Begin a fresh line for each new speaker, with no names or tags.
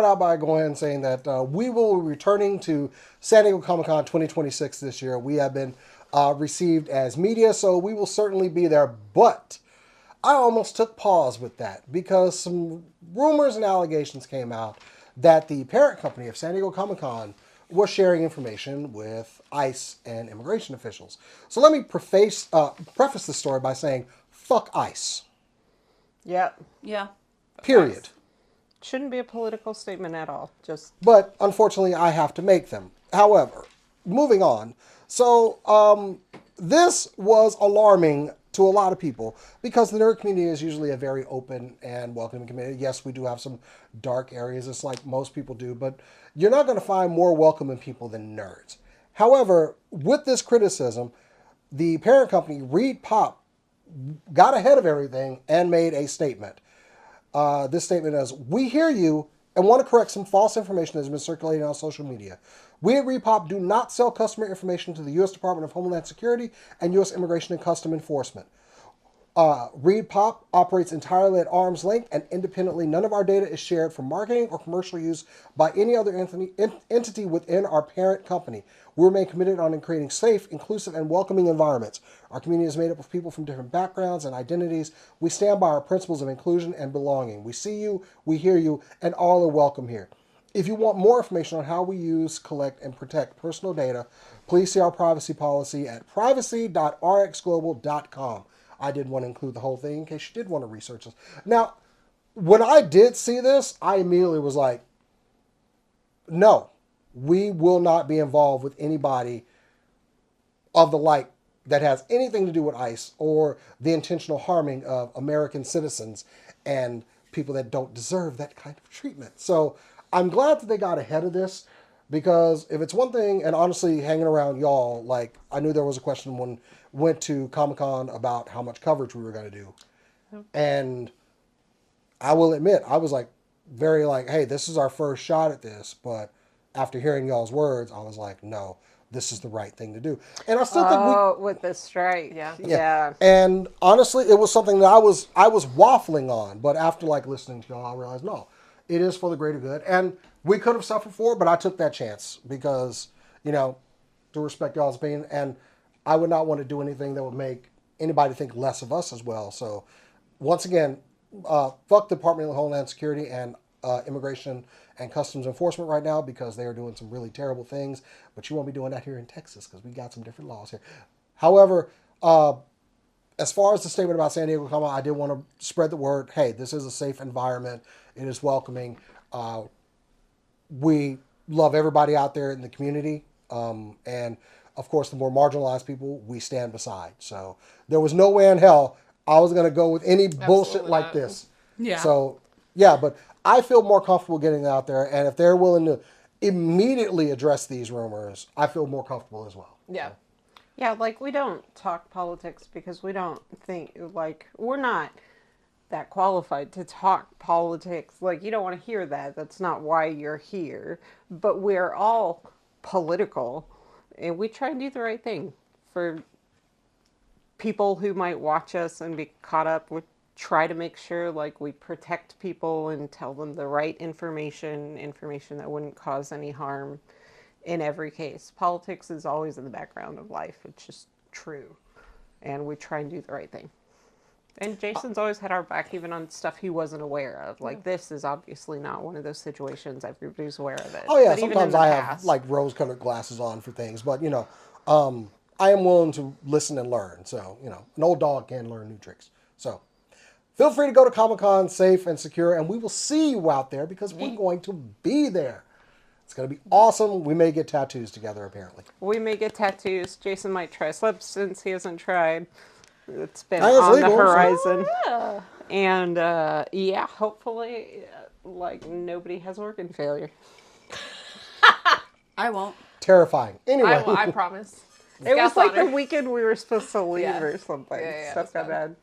start out by going ahead and saying that we will be returning to San Diego Comic-Con 2026 this year. We have been received as media, so we will certainly be there. But I almost took pause with that because some rumors and allegations came out that the parent company of San Diego Comic-Con was sharing information with ICE and immigration officials. So let me preface this story by saying, fuck ICE.
Yep.
Yeah.
Period.
Shouldn't be a political statement at all.
But unfortunately, I have to make them. However, moving on. So this was alarming to a lot of people because the nerd community is usually a very open and welcoming community. Yes, we do have some dark areas, it's like most people do, but you're not going to find more welcoming people than nerds. However, with this criticism, the parent company, Reedpop, got ahead of everything and made a statement. This statement is, we hear you and want to correct some false information that has been circulating on social media. We at Reedpop do not sell customer information to the U.S. Department of Homeland Security and U.S. Immigration and Customs Enforcement. Reedpop operates entirely at arm's length and independently. None of our data is shared for marketing or commercial use by any other entity within our parent company. We remain committed on creating safe, inclusive, and welcoming environments. Our community is made up of people from different backgrounds and identities. We stand by our principles of inclusion and belonging. We see you, we hear you, and all are welcome here. If you want more information on how we use, collect, and protect personal data, please see our privacy policy at privacy.rxglobal.com. I did want to include the whole thing in case you did want to research this. Now, when I did see this, I immediately was like, no, we will not be involved with anybody of the like that has anything to do with ICE or the intentional harming of American citizens and people that don't deserve that kind of treatment. So I'm glad that they got ahead of this, because if it's one thing, and honestly, hanging around y'all, like, I knew there was a question when went to Comic-Con about how much coverage we were going to do. And I will admit, I was like, very like, hey, this is our first shot at this. But after hearing y'all's words, I was like, no, this is the right thing to do. And I still think
with the strike.
Yeah. And honestly, it was something that I was waffling on. But after like listening to y'all, I realized, no, it is for the greater good. And we could have suffered for it, but I took that chance because, you know, to respect y'all's opinion. And I would not want to do anything that would make anybody think less of us as well. So once again, fuck the Department of Homeland Security and Immigration and Customs Enforcement right now, because they are doing some really terrible things. But you won't be doing that here in Texas because we got some different laws here. However, as far as the statement about San Diego Comic-Con, I did want to spread the word. Hey, this is a safe environment. It is welcoming. We love everybody out there in the community. And of course, the more marginalized people, we stand beside. So there was no way in hell I was going to go with any bullshit like this.
Yeah.
So, yeah, but I feel more comfortable getting out there. And if they're willing to immediately address these rumors, I feel more comfortable as well.
Yeah. Yeah, like, we don't talk politics because we don't think, like, we're not that qualified to talk politics. Like, you don't want to hear that. That's not why you're here. But we're all political. And we try and do the right thing for people who might watch us and be caught up. We try to make sure, like, we protect people and tell them the right information that wouldn't cause any harm in every case. Politics is always in the background of life. It's just true. And we try and do the right thing. And Jason's always had our back, even on stuff he wasn't aware of. Like, this is obviously not one of those situations everybody's aware of it.
Oh, yeah,
but
sometimes I have, like, rose-colored glasses on for things. But, you know, I am willing to listen and learn. So, you know, an old dog can learn new tricks. So, feel free to go to Comic-Con safe and secure. And we will see you out there because we're going to be there. It's going to be awesome. We may get tattoos together, apparently.
We may get tattoos. Jason might try slips since he hasn't tried. It's been on the horizon.
So. Yeah.
And, yeah, hopefully, like, nobody has organ failure.
I won't.
Terrifying. Anyway.
I promise.
It was like the weekend we were supposed to leave or something.
Yeah,
Stuff got bad.